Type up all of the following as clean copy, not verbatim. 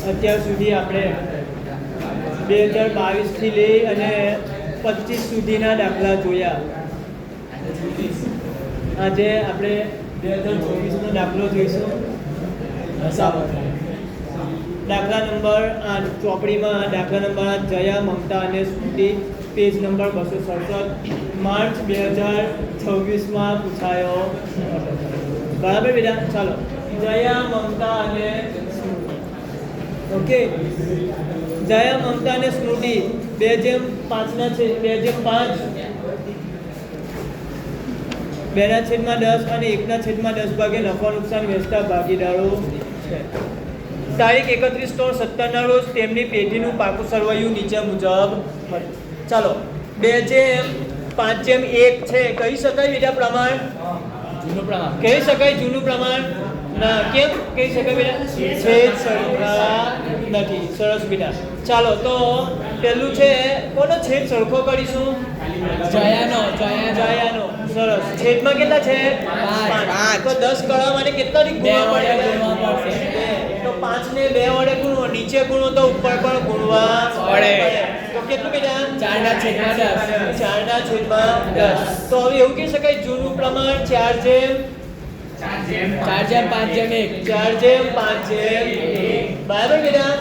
અત્યાર સુધી આપણે 2022 થી લઈ અને 25 સુધીના દાખલા જોયા. આજે આપણે 2024 નો દાખલો જોઈશું. દાખલા નંબર 8 ચોપડીમાં દાખલા નંબર 8 જયા, મમતા અને સ્મૃતિ, પેજ નંબર 267, માર્ચ 2026 પૂછાયો. બરાબર બેટા? ચાલો, જયા, મમતા અને સ્મૃતિ. ઓકે, જયા, મમતા અને સ્મૃતિ 2/5 છે. 2/5 2/10 અને 1/10 ભાગે નફા નુકસાન વહેંચતા ભાગીદારો છે. તારીખ 31/3/17 ના રોજ તેમની પેઢીનું પાકું સરવૈયું નીચે મુજબ હતું. ચાલો, 2/5/1 છે. કહી શકાય બીજા પ્રમાણ? જૂનું પ્રમાણ કહી શકાય. જૂનું પ્રમાણ ના. કેમ કહી શકાય બેટા? છેદ સરખા નથી. સરસ બેટા. ચાલો, તો પેલું છે, કોનો છેદ સરખો કરીશું? જયાનો. સરસ. છેદમાં કેટલા છે? 5. તો 10 કરવા માટે કેટલા ગુણવા પડે? તો 5 ને 2 વડે ગુણવો. નીચે ગુણો તો ઉપર પણ ગુણવા પડે. તો કેટલું બેટા? 4/10. તો હવે એવું કહી શકાય જૂનું પ્રમાણ 4/5/1. બરાબર બેટા?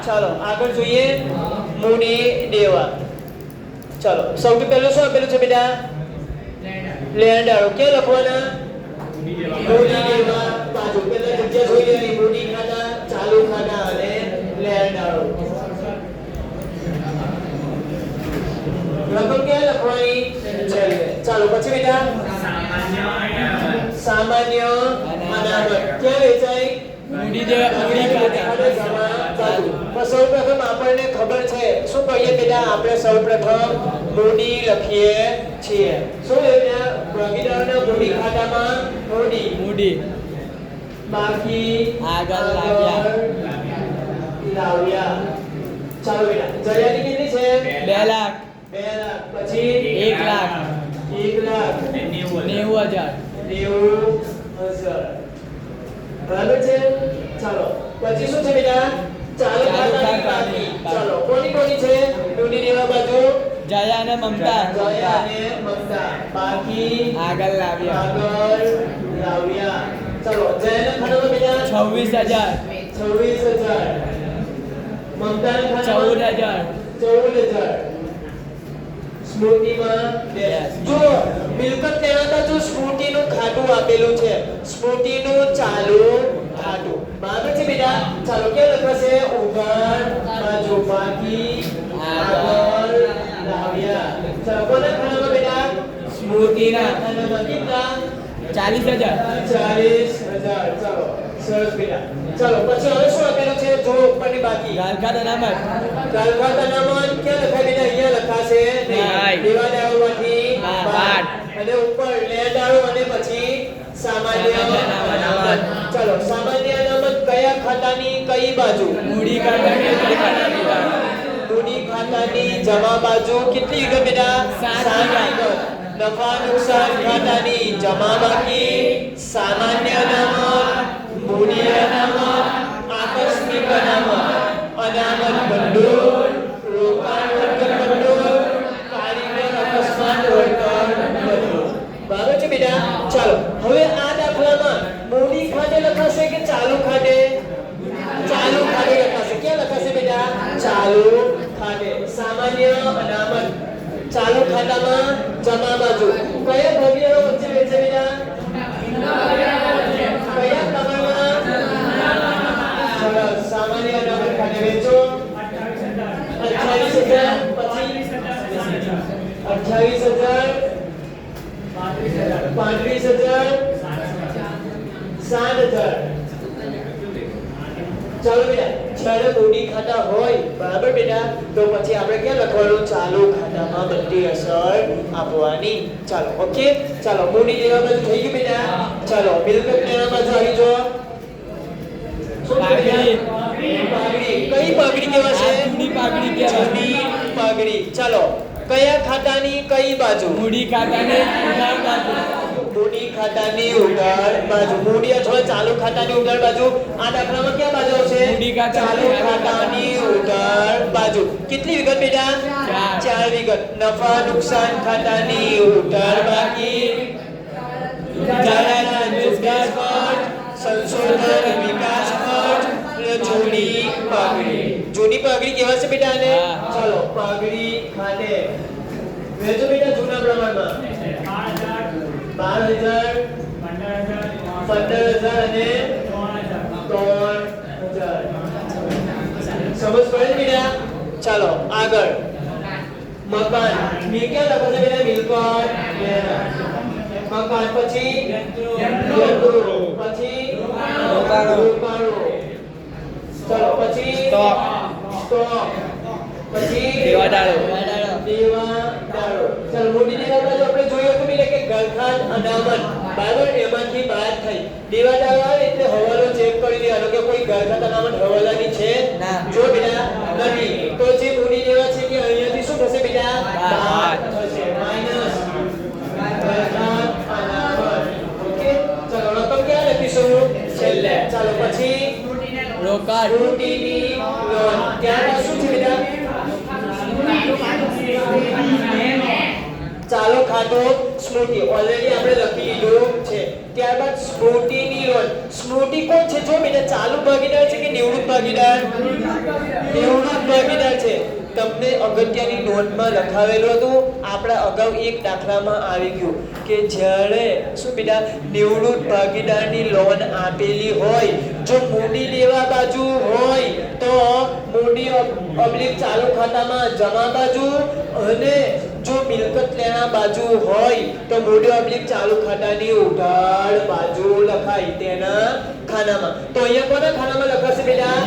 ચાલો, આગળ જોઈએ. મૂડી દેવા. ચાલો, સૌથી પહેલું શું આપેલું છે બેટા? લેણદારો. ક્યાં લખવાના? મૂડી દેવા બાજુ. પહેલા જગ્યા જોઈ લેવાની. મૂડી ખાતા, ચાલુ ખાતા અને લેણદારો. રકમ ક્યાં લખવાની? ચાલો, પછી બેટા સામાન્ય અનામત. ક્યાં વેચાય? મૂડી ખાતા. સૌપ્રથમ આપણને ખબર છે શું કહીએ બેટા? આપણે સૌપ્રથમ મૂડી લખીએ છીએ. શું બેટા? ભાગીદારોના મૂડી ખાતામાં મૂડી બાકી આગળ લાવ્યા. ચાલો બેટા, જયાની કેટલી છે? 2 લાખ. પછી 1 લાખ. 90,000. બરાબર છે? ચાલો, પછી શું છે બેટા? ચાલુ ખાતાની બાકી. ચાલો, કોની છે? મૂડી દેવા બાજુ જયા અને મમતા. બાકી આગળ લાવ્યા. ચાલો, જયાના ખાતામાં બેટા 26,000. મમતાના ખાતામાં 14,000. સ્મૃતિમાં જો મિલકત લેવાતા જો સ્મૃતિનું ખાતું આપેલું છે, સ્મૃતિનું ચાલુ ખાતું. બરાબર છે બેટા? ચાલો, ક્યાં લખાશે? ઉધાર બાજુ બાકી આગળ લાવ્યા. ચાલો, કોના ખાતામાં બેટા? સ્મૃતિના ખાતામાં કેટલા? 40,000. ચાલો, સરસ બેટા. ચાલો, પછી હવે શું આપેલું છે? જો ઉપરની બાકી ગાલખાત અનામત. ક્યાં લખાય બેટા? અહીંયા લખાશે. દેવાદારોમાંથી 12 અને ઉપર લેણદારો અને પછી સામાન્ય અનામત. ચાલો, સામાન્ય અનામત કયા ખાતાની કઈ બાજુ? મૂડી ખાતાની જમા બાજુ. કેટલી વિગત બેટા? 7 વિગત. નફા નુકસાન ખાતાની જમા બાકી, સામાન્ય અનામત, મૂડી અનામત, આકસ્મિક અનામત, અનામત ભંડોળ, રોકાણ વળતર ભંડોળ, કારીગર અકસ્માત વળતર ભંડોળ. બરાબર છે બેટા? ચાલો, હવે આ દાખલામાં મૂડી ખાતે લખાશે કે ચાલુ ખાતે? ચાલુ ખાતે લખાશે. ક્યાં લખાશે બેટા? ચાલુ ખાતે. સામાન્ય અનામત ચાલુ ખાતામાં જમા બાજુ. કયા ભાગીદારો વચ્ચે વેચે બેટા? કયા પ્રમાણમાં? સામાન્ય અનામત ખાતે વેચો. 28,000. પછી 28,000, 35,000, 7,000. ચાલો બેટા, જ્યારે મૂડી ખાતા હોય, બરાબર બેટા, તો પછી આપણે ક્યાં લખવાનું? ચાલુ ખાતામાં બધી અસર આપવાની. ચાલો, ઓકે. ચાલો, મૂડી દેવા બાજુ થઈ ગયું બેટા. ચાલો, મિલકત લેવા બાજુ આવી જો. પાઘડી. કઈ પાઘડી કહેવાશે? જૂની પાઘડી. ચાલો, કયા ખાતાની કઈ બાજુ? મૂડી ખાતાની ઉધાર બાજુ. મૂડી ખાતાની ઉધાર બાજુ. મૂડી અથવા ચાલુ ખાતાની ઉધાર બાજુ. આ દાખલામાં ક્યાં બાજુ આવશે? ચાલુ ખાતાની ઉધાર બાજુ કેટલી વિગત બેટા? 4 વિગત. નફા નુકસાન ખાતાની ઉધાર બાકી, સંશોધન વિકાસ ખર્ચ, જૂની પાઘડી. જૂની પાઘડી કેવા છે બેટા? આને ચલો પાઘડી ખાતે વેચો બેટા જૂના પ્રમાણમાં 12,000, 15,000 અને 3,000. સમજ પડે બેટા? ચાલો આગળ. મકાન મી ક્યાં લખો છો બેટા? મિલકત. મકાન પછી પછી રોકાણો. ચલો પછી સ્ટોક પછી દેવાદારો. ચલો મોટી દેવાદારો આપણે જોઈએ તો બેટા કે ઘરખાન અનામત બરાબર એમાંથી બાદ થઈ. દેવાદારો આવે એટલે હવાલો ચેક કરી લેવાનો કે કોઈ ઘરખાન અનામત હવાલાની છે જો બેટા નથી તો જે મોટી દેવા છે કે અહીંયાથી શું થશે બેટા? બાદ થશે માઈનસ ઘરખાન અનામત. ઓકે ચલો રકમ ક્યાં લખીશું? છેલ્લે. ચાલો પછી રોકાણ સ્મૃતિની લોન. ત્યારબાદ શું છે બેટા? ચાલુ ખાતું સ્મૃતિ ઓલરેડી આપણે લખી લીધું છે. ત્યારબાદ સ્મૃતિની લોન. સ્મૃતિ કોણ છે? જો બેટા ચાલુ ભાગીદાર છે કે નિવૃત્ત ભાગીદાર? નિવૃત્ત ભાગીદાર છે. તમને અગત્યની નોંધમાં લખાવેલું હતું આપણા અગાઉ એક દાખલામાં આવી ગયું કે જ્યારે શું બેટા નિવૃત્ત ભાગીદારની લોન આપેલી હોય જો મૂડી લેવા બાજુ હોય તો મૂડી ઓબ્લિક ચાલુ ખાતામાં જમા બાજુ અને જો મિલકત લેણા બાજુ હોય તો મૂડી ઓબ્લિક ચાલુ ખાતાની ઉધાર બાજુ લખાય તેના ખાનામાં. તો અહીંયા કોના ખાનામાં લખાશે બેટા?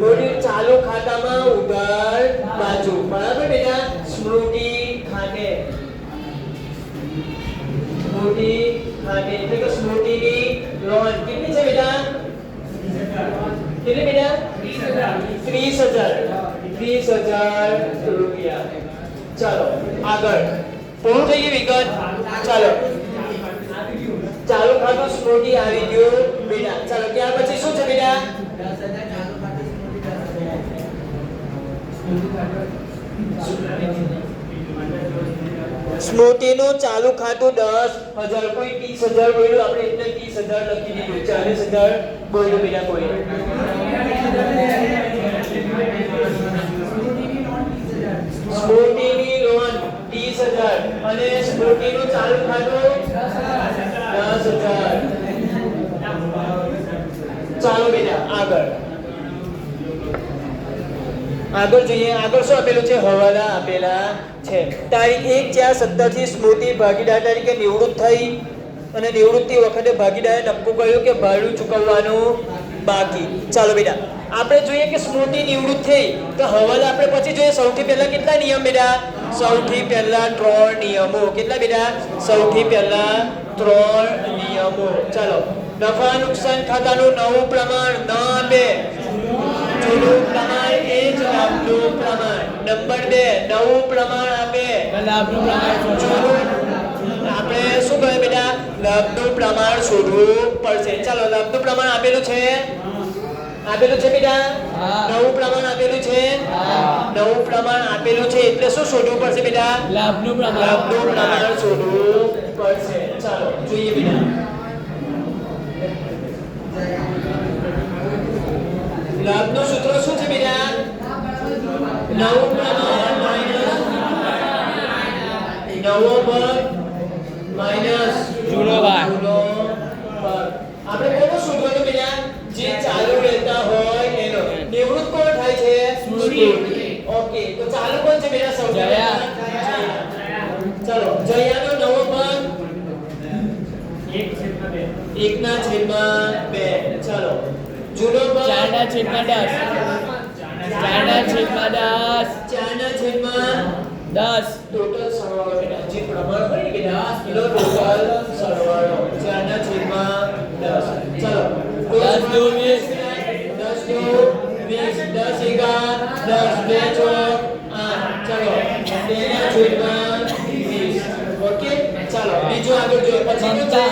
મૂડી ચાલુ ખાતામાં ઉધાર બાજુ. બરાબર બેટા? સ્મૃતિ ખાતે. સ્મૃતિ ખાતે એટલે કે સ્મૃતિની લોન કેટલી છે બેટા? કેટલી બેટા? 30,000 રૂપિયા. ચાલો આગળ પૂરું થઈ ગયું વિગત. ચાલો ચાલુ ખાતું સ્મૃતિ આવી ગયું બેટા. ચાલો ત્યાર પછી શું છે બેટા? સ્મૃતિનું ચાલુ ખાતું 10,000. કોઈ 30,000 બોલ્યું આપણે એટલે 30,000 લખી દીધું. 40,000 બોલ્યું બેટા કોઈ? સ્મૃતિની લોન 30,000 અને સ્મૃતિનું ચાલુ ખાતું 10,000. ચાલો બેટા આગળ જોઈએ. આગળ શું આપેલું છે? હવાલા આપેલા છે. તારીખ 1/4/17 થી સ્મૃતિ ભાગીદાર તરીકે નિવૃત્ત થઈ અને નિવૃત્તિ વખતે ભાગીદારે નક્કી કર્યું કે ભાડું ચૂકવવાનું બાકી. ચાલો બેટા આપણે જોઈએ કે સ્મૃતિ નિવૃત્ત થઈ તો હવાલા આપણે પછી જોઈએ. સૌથી પહેલા કેટલા નિયમ બેટા? સૌથી પહેલા 3 નિયમો. કેટલા બેટા? સૌથી પહેલા 3 નિયમો. ચાલો નફા નુકસાન ખાતાનું નવું પ્રમાણ ન આપે. જૂનું પ્રમાણ એ જ લાભનું પ્રમાણ. નંબર 2 નવું પ્રમાણ આપે. લાભનું પ્રમાણ આપણે શું કહે બેટા? લાભનું પ્રમાણ શોધવું પડશે. ચાલો લાભનું પ્રમાણ આપેલું છે બેટા? નવું પ્રમાણ આપેલું છે. નવું પ્રમાણ આપેલું છે એટલે શું શોધવું પડશે બેટા? લાભનું પ્રમાણ શોધવું પડશે. ચાલો જોઈએ બેટા. લાભનું સૂત્ર શું છે બેટા? નવું પ્રમાણ માઈનસ નવો ભાગ માઈનસ જૂનો ભાગ. આપણે કોનો શોધવાનું બેટા? જે ચાલુ રહેતા હોય એનો. નિવૃત્ત કોણ થાય છે? સ્મૃતિ. ઓકે તો ચાલુ કોણ છે બેટા? સૌથી પહેલા ચલો જયાનો નવો ભાગ 1/2. ચલો જૂનો ભાગ 4/10. 4/10 ટોટલ સરવાળો બેટા. જે પ્રમાણ હોય બેટા એનો ટોટલ સરવાળો 4/10. ચલો 10 2 20 10 1 10 2 8. ચલો 2/20. ઓકે ચાલો બીજું આગળ જોઈએ. પછી મમતા.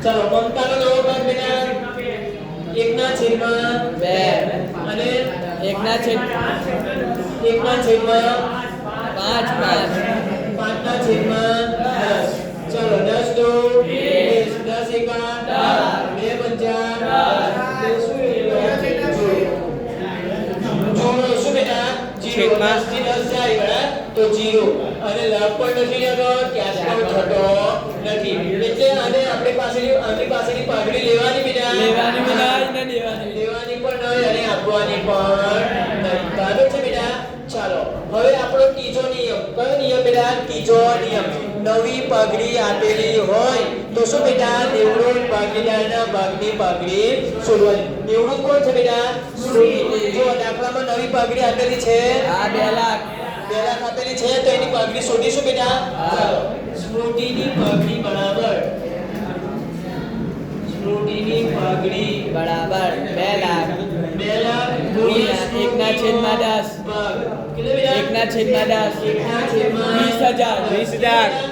ચલો મમતાનો નવો ભાગ બેટા છેદમાં 2 અને 1 છેદમાં 5 5 છેદમાં 10. ચલો 10 દો 20, 10 એકા 2 પંચા 10. જોડો શું બેટા? જીરો. 10 થી 10 જાય બરાબર તો જીરો. અને લબ પણ નથી જતો, ક્યાસ પણ થતો નથી. એટલે આને આપણી પાસેની પાઘડી લેવાની બેટા, લેવાની પણ નહીં અને આપવાની પણ નહીં. બરાબર છે બેટા? ચાલો હવે આપણો ત્રીજો નિયમ. કયો નિયમ બેટા? ત્રીજો નિયમ. નવી પાઘડી આપેલી હોય તો શું બેટા? નિવૃત્ત ભાગીદારના ભાગની પાઘડી શોધવાની. નિવૃત્ત કોણ છે બેટા? સ્મૃતિ. જો દાખલામાં નવી પાઘડી આપેલી છે, 2 લાખ 2 લાખ આપેલી છે તો એની પાઘડી શોધીશું બેટા. ચાલો સ્મૃતિની પાઘડી બરાબર, સ્મૃતિની પાઘડી બરાબર 2 લાખ 2 લાખ 1 છેદમાં 10 ભાગ કેટલા બેટા? 1 છેદમાં 10 1 છેદમાં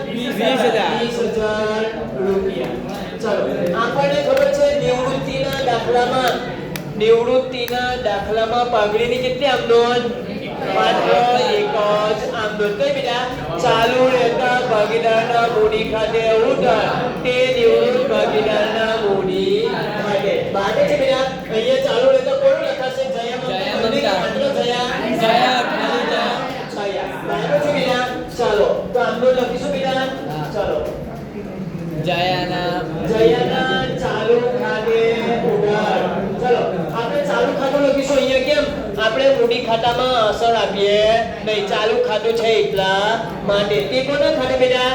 20,000 રૂપિયા. ચાલો આપણને ખબર છે નિવૃત્તિના દાખલામાં પાઘડીની કેટલી આમ નોંધ? માત્ર એક જ આમ નોંધ. કઈ બેટા? ચાલુ રહેતા ભાગીદારના મૂડી ખાતે ઉધાર તે નિવૃત્ત ભાગીદારના મૂડી ખાતે. બાકી છે બેટા અહીંયા ચાલુ રહેતા કોણ લખાશે? ચાલો તો આમનો લખીશું બેટા. ચાલો જયાના ચાલુ ખાતે ઉધાર. ચાલો આપણે ચાલુ ખાતું લખીશું અહીંયા. કેમ? આપણે મૂડી ખાતામાં અસર આપીએ નહીં, ચાલુ ખાતું છે એટલા માટે. તે કોના ખાતે બેટા?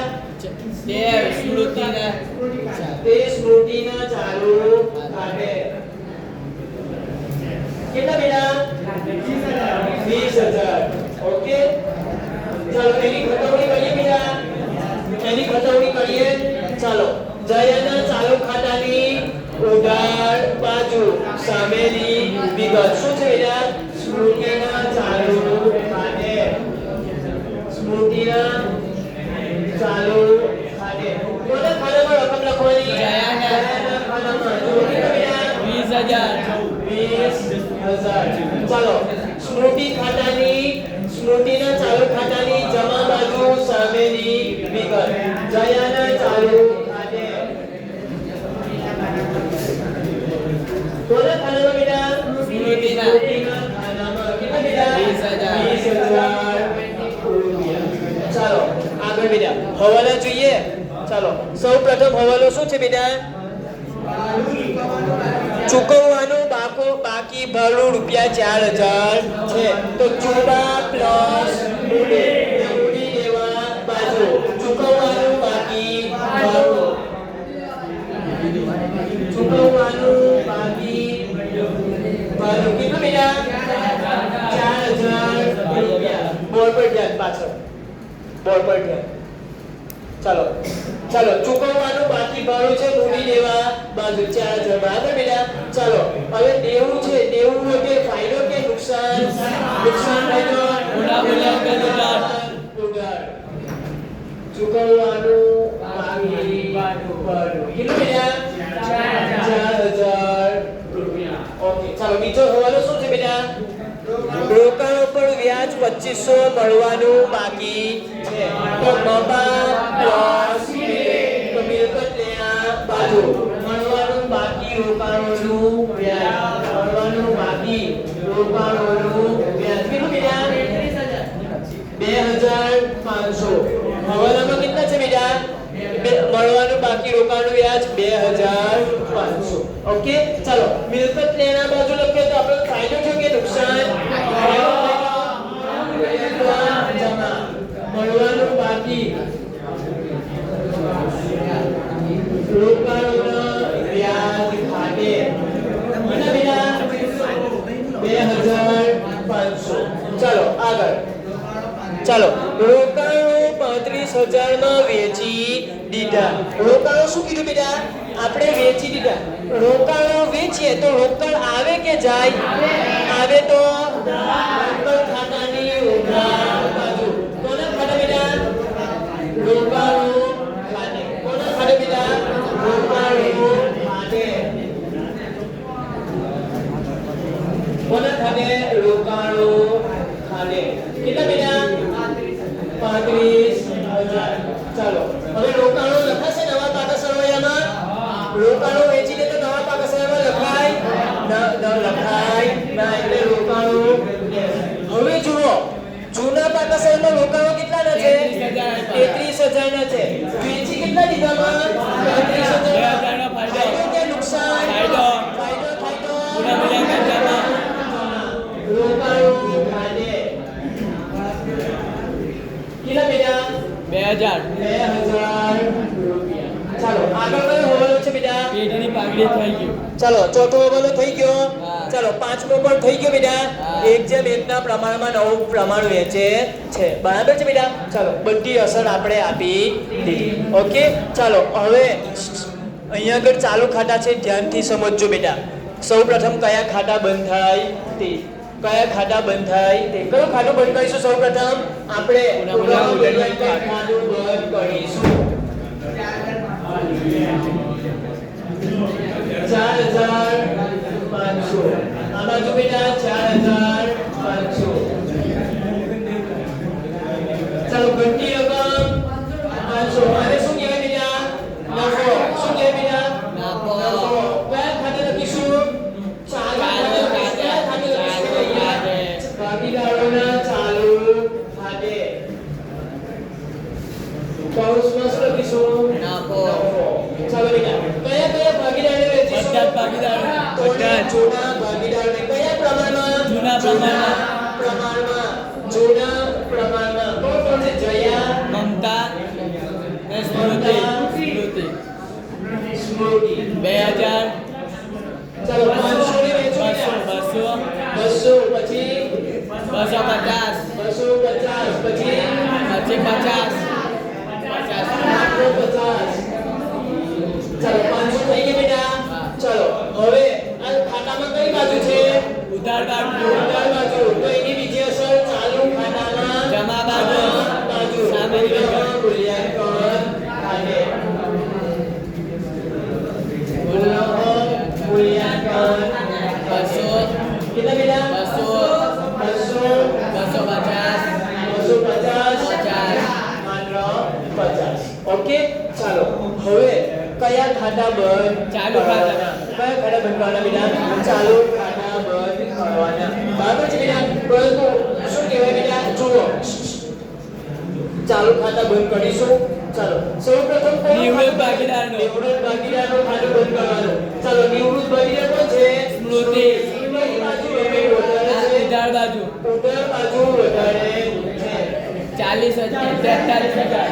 તે સ્મૃતિના ચાલુ ખાતે. કેટલા બેટા? 20,000. ઓકે ચાલો એની ખતવણી કરીએ બેટા, એની ખતવણી કરીએ. ચાલો જયાના ચાલુ ખાતાની ઉધાર બાજુ સામેની વિગત શું છે બેટા? સ્મૃતિના ચાલુ ખાતે, સ્મૃતિના ચાલુ ખાતે. કોના ખાતામાં રકમ લખવાની? જયાના ખાતામાં. જો કેટલા બેટા? 20,000. ચાલો સ્મૃતિના ચાલુ ખાતાની જમા બાજુ સામેની વિગત. જયાના ચાલુ ખાતે કોના ખાતામાં બેટા? સ્મૃતિના ખાતામાં. કેટલા બેટા? 20,000. રૂપિયા. ચાલો આગળ બેટા હવાલા જોઈએ. ચાલો સૌપ્રથમ હવાલો શું છે બેટા? ચૂકવવાનું બાકી ભાડું ₹4,000 છે. તો ચૂકવા પ્લસ મૂડી લેવા બાજુ ચૂકવવાનું બાકી ભાડું, ચૂકવવાનું બાકી ભાડું કેટલું બેટા? 4,000 રૂપિયા. બોર્ડ પર ધ્યાન, પાછળ બોર્ડ પર ધ્યાન. ચાલો ચૂકવવાનું બાકી ભાડું છે મૂડી લેવા બાજુ 4,000. બરાબર બેટા? ચાલો હવે દેવું છે. દેવું કે ફાયદો કે નુકસાન? નુકસાન ફાયદો ઉધાર. ચૂકવવાનું બાકી ભાડું કેટલું બેટા? 4,000 રૂપિયા. ઓકે ચાલો બીજો હવાલો શું છે બેટા? રોકાણો પર વ્યાજ 2500 મળવાનું બાકી છે. તો મબા પ્લસ તો મિલકત લેવા બાજુ મળવાનું બાકી રોકાણોનું વ્યાજ, મળવાનું બાકી રોકાણોનું વ્યાજ કેટલું બેટા? 2,500. હવાલામાં કેટલા છે બેટા? મળવાનું બાકી રોકાણનું વ્યાજ 2,500. ઓકે ચાલો મિલકત લેના બાજુ લખીએ તો આપણો ફાયદો થયો કે નુકસાન? જમા. મળવાનું બાકી રોકાણોના વ્યાજ ખાતે કેટલા બેટા? 2,500. ચાલો આગળ. ચાલો રોકાણો 35,000 માં વેચી દીધા. રોકાણો શું કીધું બેટા? આપણે વેચી દીધા. રોકાણો વેચીએ તો રોકડ આવે કે જાય? આવે તો રોકડ ખાતાની ઉધાર બાજુ. કોના ખાતે બેટા? રોકાણો ખાતે. કોના ખાતે બેટા? રોકાણો ખાતે. અને રોકાણું ખાતે કેટલા બેટા 35,000 ચાલો હવે રોકાણું લખાશે નવા પાકા સરવૈયામાં રોકાણું વેચીને તો નવા પાકા સરવૈયામાં લખાય ન લખાય ના એટલે રોકાણું હવે જુઓ જૂના પાકા સરવૈયામાં રોકાણો કેટલાના છે 33,000 ના છે વેચી કેટલા દીધામાં 35,000 નો ફાયદો કે નુકસાન ફાયદો ફાયદો પૂરા મૂલ્યાંકન જમા રોકાણું ખાતે કેટલા બેટા 2000 રૂપિયા ચાલો આગળ કયો હોવાનો છે બેટા પેઢીની પાઘડી થઈ ગયું ચાલો ચોથો હોવાનો થઈ ગયો હા. ચાલો પાંચમો પણ થઈ ગયો બેટા હા. 1:1 ના પ્રમાણમાં નવું પ્રમાણ વેચે છે બરાબર છે બેટા ચાલો બધી અસર આપણે આપી દીધી ઓકે ચાલો હવે અહીંયા આગળ ચાલુ ખાતા છે ધ્યાનથી સમજજો બેટા સૌપ્રથમ કયા ખાતા બંધ થાય તે કયા ખાતા બંધ થાય તે કયું ખાતું બંધ કરીશું સૌપ્રથમ આપણે પુનઃ મૂલ્યાંકન ખાતું બંધ કરીશું 4,500 આ બાજુ બેટા 4,500 ચાલો ઘટતી રકમ 500 આને શું કહેવાય બેટા નફો શું કહેવાય બેટા નફો. કયા ખાતે લખીશું ચાલુ ખાતે કયા ખાતે લખીશું અહીંયા? ભાગીદારોના ચાલુ ખાતે કૌંસમાં શું લખીશું નફો. ચાલો બેટા કયા કયા ભાગીદારને વેચીશું બધા જ ભાગીદારો. બધા જ. જૂના ભાગીદારને કયા પ્રમાણમાં જૂના પ્રમાણમાં. પ્રમાણમાં જૂના પ્રમાણમાં કોણ કોણ છે જયા મમતા ને સ્મૃતિ સ્મૃતિ 2000 ચાલો 500 ને વેચો 200 પછી 250 250 પછી 50 ચાલો 500 થઈ ગયા બેટા ચાલો હવે આ ખાતામાં કઈ બાજુ છે ઉધાર બાજુ ઉધાર બાજુ તો એની બીજી અસર ચાલુ ખાતામાં જમા બાજુ. બાજુ સામેની બાજુ. મૂલ્યાંકન ખાતે મૂલ્યાંકન 200 કેટલા બેટા 250 માત્ર 50 ઓકે ચાલો હવે કયા ખાતા બંધ ચાલુ ખાતા. કયા ખાતા બંધ કરવાના બેટા ચાલુ ખાતા બંધ કરવાના બરાબર છે બેટા પરંતુ શું કહેવાય બેટા જુઓ ચાલુ ખાતા બંધ કરીશું ચાલો સૌપ્રથમ કયું નિવૃત્ત ખાતું? ભાગીદારનું. નિવૃત્ત ભાગીદારનું ખાતું બંધ કરવાનું ચાલો નિવૃત્ત ભાગીદાર કોણ છે સ્મૃતિ. સ્મૃતિની બાજુ હવે વધારે છે ઉધાર બાજુ ઉધાર બાજુ વધારે છે 43,000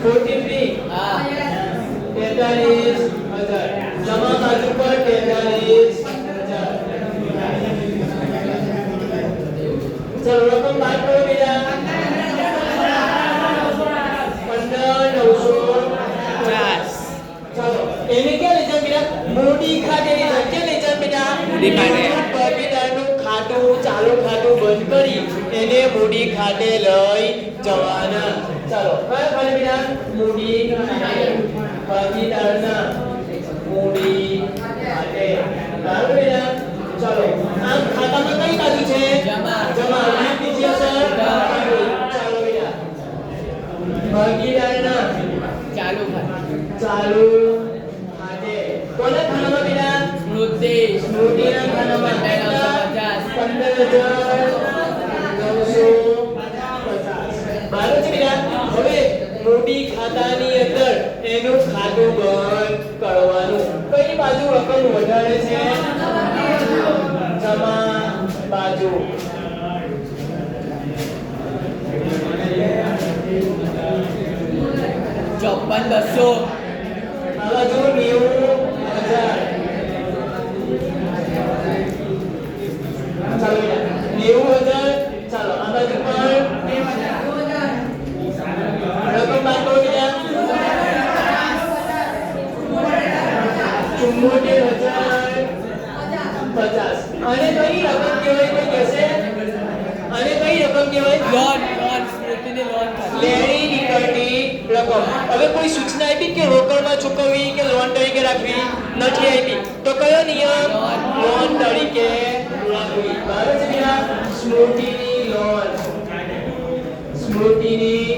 43 હા 43,000 જમા બાજુ પર 43,000 ચલો રકમ બાદ કરો બેટા 15,950 ચાલો એને ક્યાં લઈ જાવ બેટા મોટી ખાતે લઈ જાવ ક્યાં લઈ જાવ બેટા મૂડી ખાતે. ભાગીદારનું ખાતું ચાલુ ખાતું બંધ કરી એને મૂડી ખાતે લઈ જવાના ચાલો કયા ખાતે બેટા મૂડી ખાતે ભાગીદારના મૂડી ખાતે બરાબર બેટા ચાલો આમ ખાતામાં કઈ બાજુ છે જમા. જમા અને બીજી અસર ચાલો બેટા ભાગીદારના ચાલુ ખાતું ચાલુ ખાતે કોના ખાનામાં બેટા સ્મૃતિ સ્મૃતિના ખાનામાં 15,950 બરાબર છે બેટા હવે મૂડી ખાતાની અંદર એનું ખાતું બંધ કરવાનું કઈ બાજુ રકમ વધારે છે જમા બાજુ ચોપન 200 આ બાજુ 90,000 ચાલો બેટા 90,000 ચાલો આ બાજુ પણ રકમ બાદ કરો બેટા 74,050 અને કઈ રકમ કહેવાય કોઈ કહેશે અને કઈ રકમ કહેવાય લોન સ્મૃતિની લોન ખાતી લેણી દેવાની રકમ. હવે કોઈ સૂચના આપી કે રોકડમાં ચૂકવવી કે લોન તરીકે રાખવી? નથી આપી. તો કયો નિયમ? લોન તરીકે રાખવી. બરાબર છે બેટા? સ્મૃતિની લોન. સ્મૃતિની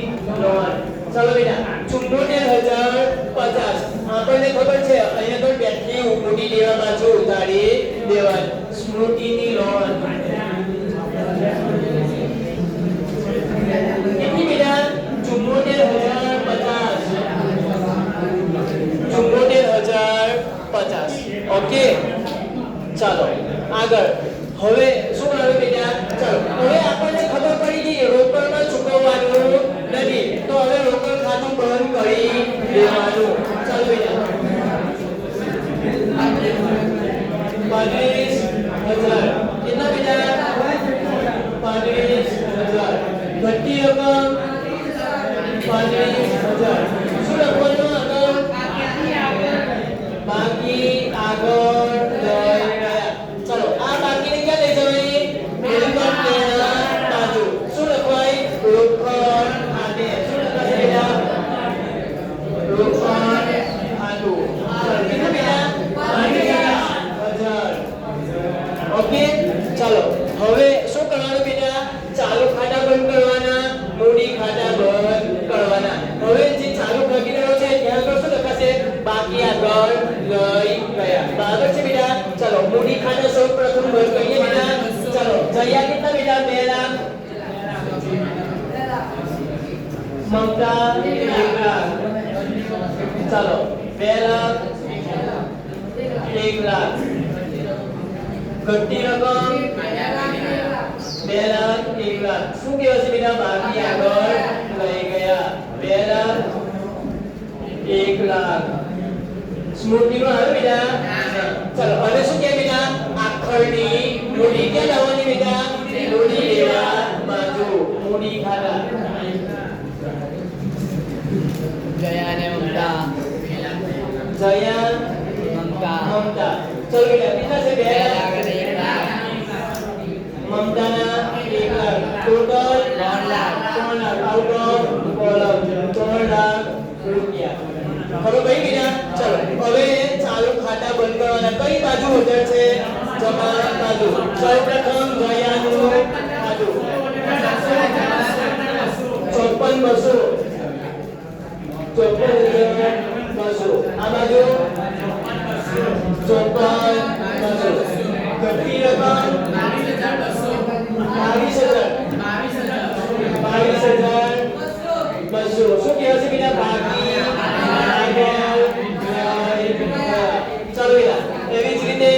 લોન. ચાલો બેટા 74,050. આપણને ખબર છે અહીંયા તો બેટરી મૂડી દેવા બાજુ ઉતારી દેવાની. સ્મૃતિની લોન કેટલી બેટા? 74,050. ઓકે, ચાલો આગળ. હવે શું આવે બેટા? ચાલો હવે આપણને ખબર પડી ગઈ રોકડમાં ચૂકવવાનું નથી, તો હવે રોકડ ખાતું બંધ કરી દેવાનું. ચાલો બેટા 35,000. કેટલા બેટા? 35,000. ઘટતી રકમ 35,000. શું લખવાનું આગળ? બાકી આગળ લઈ ગયા. ચલો આ બાકીને ક્યાં લઈ જવાની? મિલકત લેણા બાજુ. શું લખવાય? રોકડ ખાતે. શું લખાશે બેટા? રોકડ ખાતું. કેટલું બેટા? 35,000. ઓકે, ચાલો હવે શું કરવાનું બેટા? ચાલુ ખાતા બંધ કરવાના, મૂડી ખાતા બંધ કરવાના. હવે જે ચાલુ ભાગીદારો છે ત્યાં આગળ શું લખાશે? બાકી આગળ લઈ ગયા. બરાબર છે બેટા? ચાલો મૂડી ખાતા સૌપ્રથમ બંધ કરીએ બેટા. ચાલો જયા કેટલા બેટા? 2 લાખ. મમતા 1 લાખ. ચાલો 2 લાખ 1 લાખ. ઘટતી રકમ 2 લાખ 1 લાખ. શું કહેવાય છે બેટા? બાકી આગળ લઈ ગયા. 2 લાખ 1 લાખ. સ્મૃતિમાં આવે બેટા? ચાલો અને શું કહે બેટા? આખરની મૂડી ક્યાં લાવવાની બેટા? મૂડી લેવા બાજુ. મૂડી ખાતા. જયા અને મમતા. જયા મમતા. મમતા. ચલો બેટા કેટલા છે? 2 લાખ. 1 લાખ. મમતાના 1 lakh. Total 3 lakh. 3 lakh. Out of column 3 lakh રૂપિયા. ખબર પડી બેટા? ચલો હવે ચાલુ ખાતા બંધ કરવાના. કઈ બાજુ વધારે છે? જમા બાજુ. સૌપ્રથમ જયાનું ખાતું 54,200. 54,200. આ બાજુ 54,200. ઘટતી રકમ 22,200. શું કહેવાય છે બેટા? બાકી આગળ લઈ ગયા. ચાલો બેટા એવી જ રીતે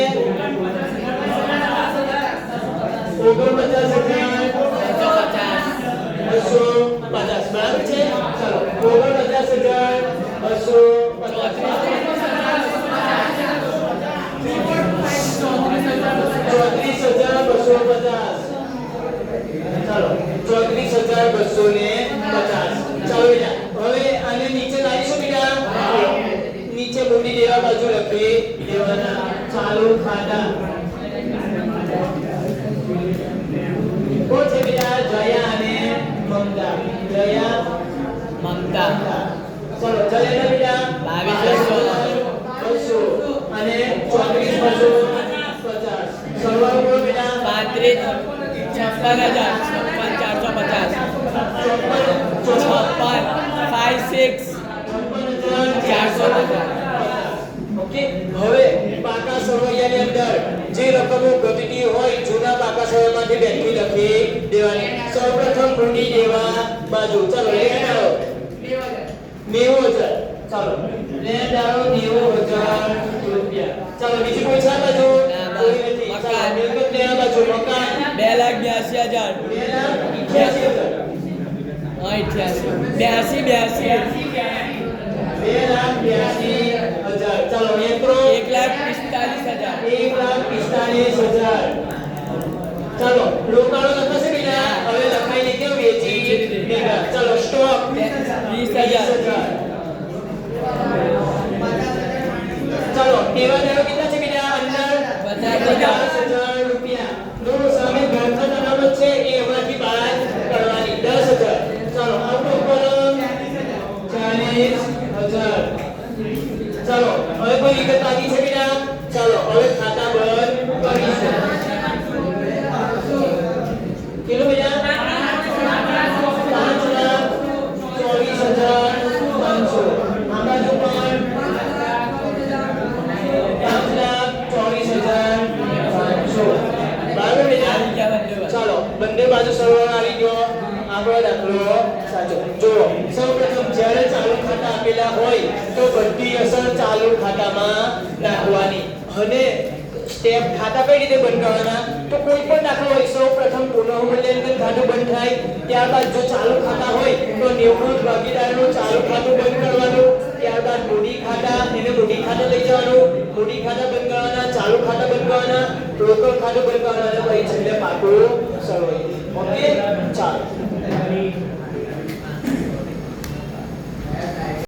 49,250. બરાબર છે? ચાલો 49,250. 34,250. ચાલો 34,250. ચાલો બેટા હવે આને નીચે લાવીશું બેટા. નીચે મૂડી દેવા બાજુ લખી દેવાના. ચાલુ ખાતા કોણ છે બેટા? જયા અને મમતા. જયા મમતા. ચલો જયા બેટા 22,200. અને 34,250. સરવાળો કરો બેટા. 56,000. 56,450. 56,450. ઓકે, હવે પાકા સરવૈયાની અંદર જે રકમો ઘટતી હોય જૂના પાકા સરવૈયામાંથી બેઠી લખી દેવાની. સૌપ્રથમ મૂડી દેવા બાજુ. ચાલો લેણ આવો 90,000. ચાલો લેણ આવો 90,000 રૂપિયા. ચાલો બીજી કોઈ છે બાજુ? કોઈ નથી. ચાલો મિલકત લેવા બાજુ. મકાન 2,82,000. 2,88,000. 2,82,000. ચાલો યંત્રો 1,45,000. 1,45,000. ચાલો રોકાણો લખાશે બેટા. હવે લખાઈને કેવું વેચી દેવા. ચાલો સ્ટોક 20,000. ચાલો દેવાદારો કેટલા છે બેટા? અંદર 50,000 રૂપિયા. નો સામે ગ્રંથના અનામત છે એ એમાંથી બાદ કરવાની 10,000. ચાલો આઉટ ઓફ કોલમ હવે કોઈ વિગત બાકી છે બેટા? ચાલો હવે ખાતા બંધ કરીશું. કેટલું બેટા? 5,24,500. આ બાજુ પણ 5,24,500. બરાબર બેટા? ચાલો બંને બાજુ સરવાળો આવી ગયો. આગળ દાખલો સાચો. જુઓ સૌપ્રથમ જ્યારે ચાલુ ખાતા આપેલા હોય તો બધી અસર ચાલુ ખાતામાં નાખવાની અને સ્ટેપ ખાતા કઈ રીતે બંધ કરવાના? તો કોઈ પણ દાખલો હોય સૌપ્રથમ પુનઃમૂલ્યાંકન ખાતું બંધ થાય, ત્યારબાદ જો ચાલુ ખાતા હોય તો નિવૃત્ત ભાગીદારનું ચાલુ ખાતું બંધ કરવાનું,